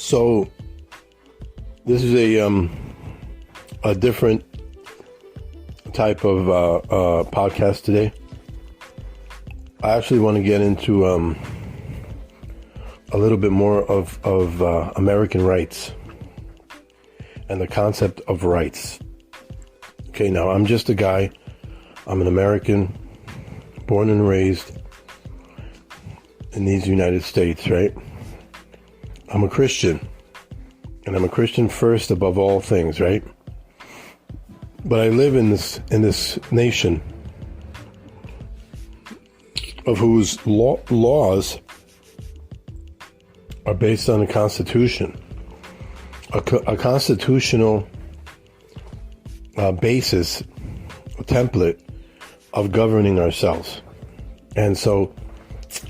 So this is a different type of podcast today. I actually want to get into a little bit more of American rights and the concept of rights. Okay, now I'm just a guy. I'm an American, born and raised in these United States, right? I'm a Christian, and I'm a Christian first above all things, right? But I live in this nation of whose laws are based on a constitution, a constitutional basis, a template of governing ourselves. And so,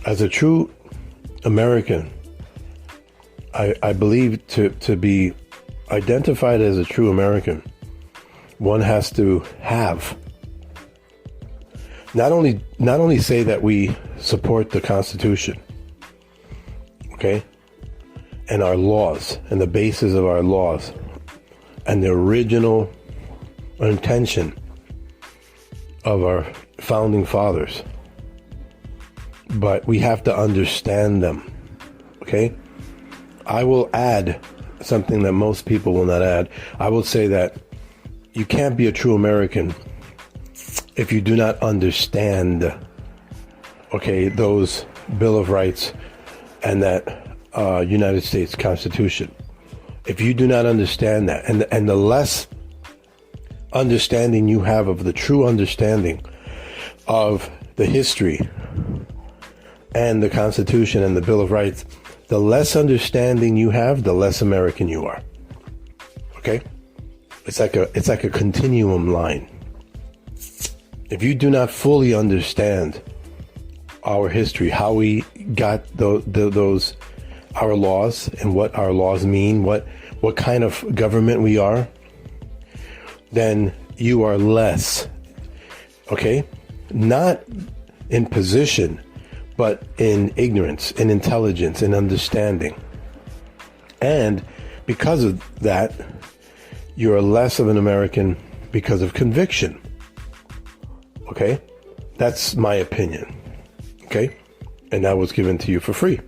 as a true American, I believe to be identified as a true American, one has to have not only say that we support the Constitution, okay, and our laws and the basis of our laws and the original intention of our founding fathers, but we have to understand them, okay? I will add something that most people will not add. I will say that you can't be a true American if you do not understand, okay, those Bill of Rights and that United States Constitution. If you do not understand that, and the less understanding you have of the true understanding of the history and the Constitution and the Bill of Rights, the less understanding you have, the less American you are. Okay? It's like a continuum line. If you do not fully understand our history, how we got those our laws and what our laws mean, what kind of government we are, then you are less, okay? Not in position, but in ignorance, in intelligence, in understanding. And because of that, you're less of an American because of conviction. Okay? That's my opinion. Okay? And that was given to you for free.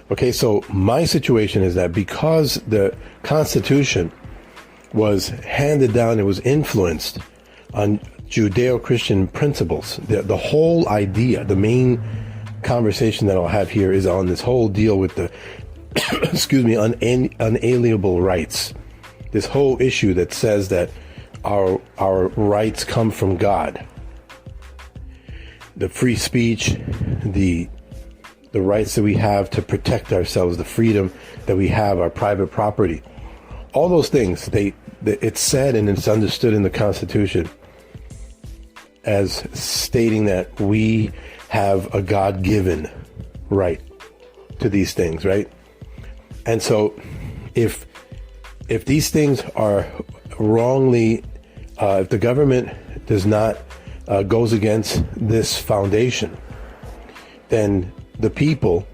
Okay, so my situation is that because the Constitution was handed down, it was influenced on Judeo-Christian principles. The whole idea, the main conversation that I'll have here is on this whole deal with the, unalienable rights. This whole issue that says that our rights come from God. The free speech, the rights that we have to protect ourselves, the freedom that we have, our private property. All those things, it's said and it's understood in the Constitution as stating that we have a God-given right to these things, right? And so if these things are wrongly, if the government does not, goes against this foundation, then the people,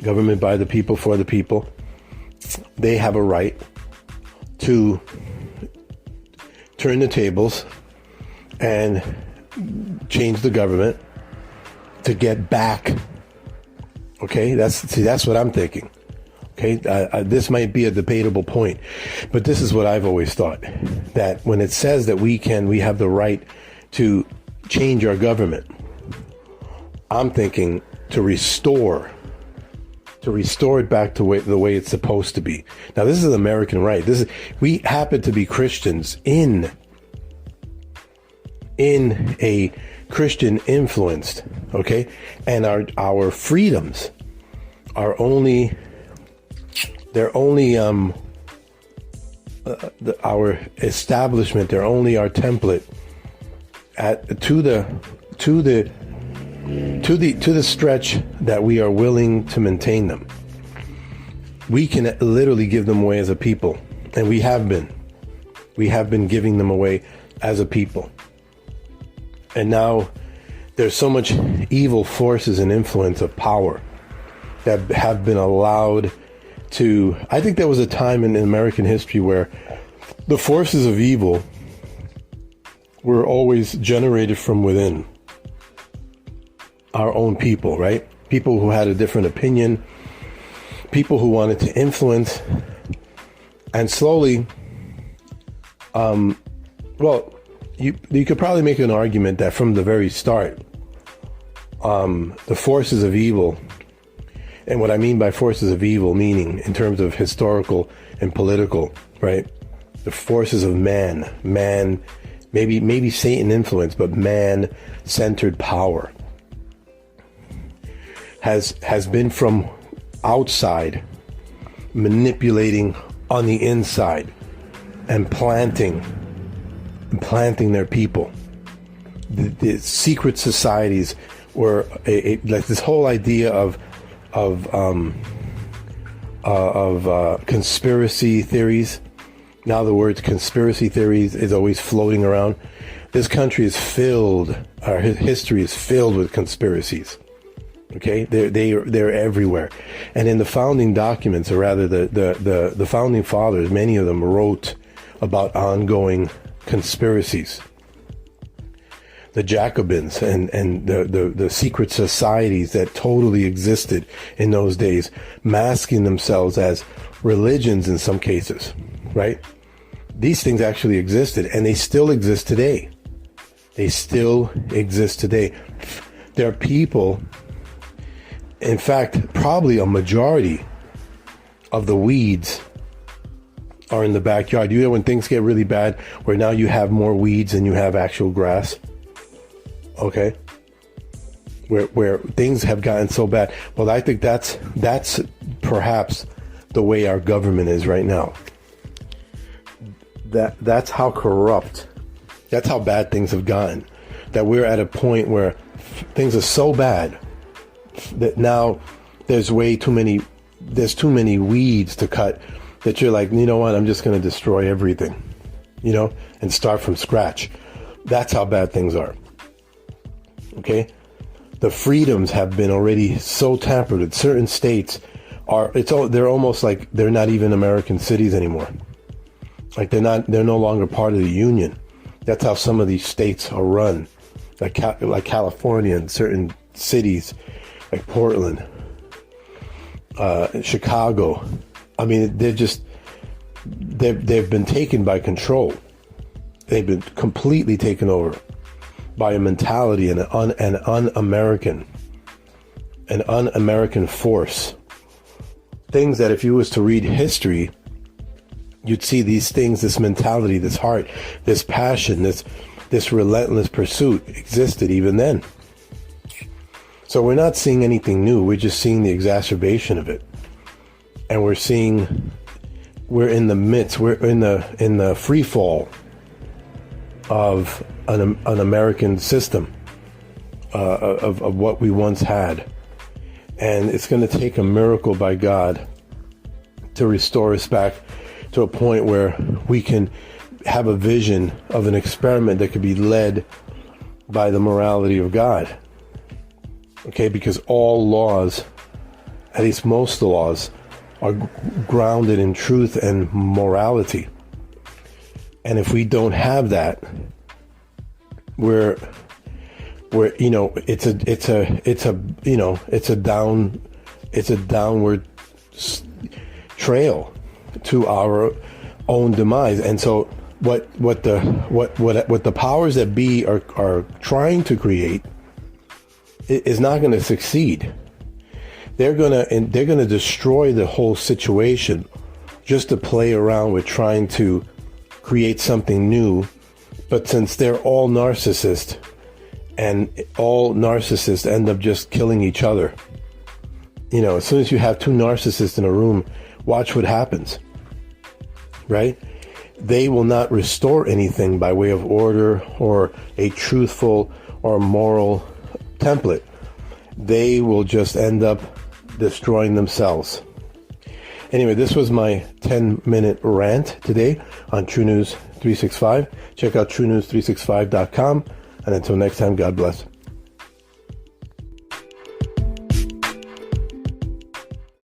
government by the people, for the people, they have a right to turn the tables and change the government to get back. Okay, that's what I'm thinking. Okay, this might be a debatable point, but this is what I've always thought, that when it says that we have the right to change our government, I'm thinking to restore it back to the way it's supposed to be. Now, this is an American right. We happen to be Christians in a Christian influenced, okay? And our freedoms are only our establishment, they're only our template to the stretch that we are willing to maintain them. We can literally give them away as a people, and we have been giving them away as a people. And now there's so much evil forces and influence of power that have been allowed I think there was a time in American history where the forces of evil were always generated from within our own people, right? People who had a different opinion, people who wanted to influence, and slowly, you could probably make an argument that from the very start, the forces of evil, and what I mean by forces of evil, meaning in terms of historical and political, right? The forces of man, maybe Satan influence, but man-centered power has been from outside, manipulating on the inside and planting their people. The secret societies were like this whole idea of conspiracy theories. Now the word conspiracy theories is always floating around. This country is filled, our history is filled with conspiracies. Okay, they're everywhere, and in the founding documents, or rather the founding fathers, many of them wrote about ongoing conspiracies. The Jacobins and the secret societies that totally existed in those days, masking themselves as religions in some cases, right? These things actually existed, and they still exist today. They still exist today. There are people, in fact, probably a majority of the weeds are in the backyard. You know when things get really bad, where now you have more weeds than you have actual grass? Okay? Where things have gotten so bad. Well, I think that's perhaps the way our government is right now. That's how corrupt, that's how bad things have gotten. That we're at a point where things are so bad that now there's too many weeds to cut, that you're like, you know what, I'm just going to destroy everything, and start from scratch. That's how bad things are. Okay? The freedoms have been already so tampered with. Certain states they're almost like they're not even American cities anymore. Like they're no longer part of the union. That's how some of these states are run. Like California and certain cities, like Portland, Chicago. I mean, they've been taken by control. They've been completely taken over by a mentality and an un-American force. Things that if you was to read history, you'd see these things, this mentality, this heart, this passion, this relentless pursuit existed even then. So we're not seeing anything new. We're just seeing the exacerbation of it. And we're in the midst, we're in the free fall of an American system, of what we once had. And it's going to take a miracle by God to restore us back to a point where we can have a vision of an experiment that could be led by the morality of God. Okay, because all laws, at least most of the laws, are grounded in truth and morality. And if we don't have that, it's a downward trail to our own demise. And so what the powers that be are trying to create is not going to succeed. They're gonna destroy the whole situation just to play around with trying to create something new. But since they're all narcissists, and all narcissists end up just killing each other, as soon as you have two narcissists in a room, watch what happens, right? They will not restore anything by way of order or a truthful or moral template. They will just end up destroying themselves. Anyway, this was my 10-minute rant today on True News 365. Check out TrueNews365.com. And until next time, God bless.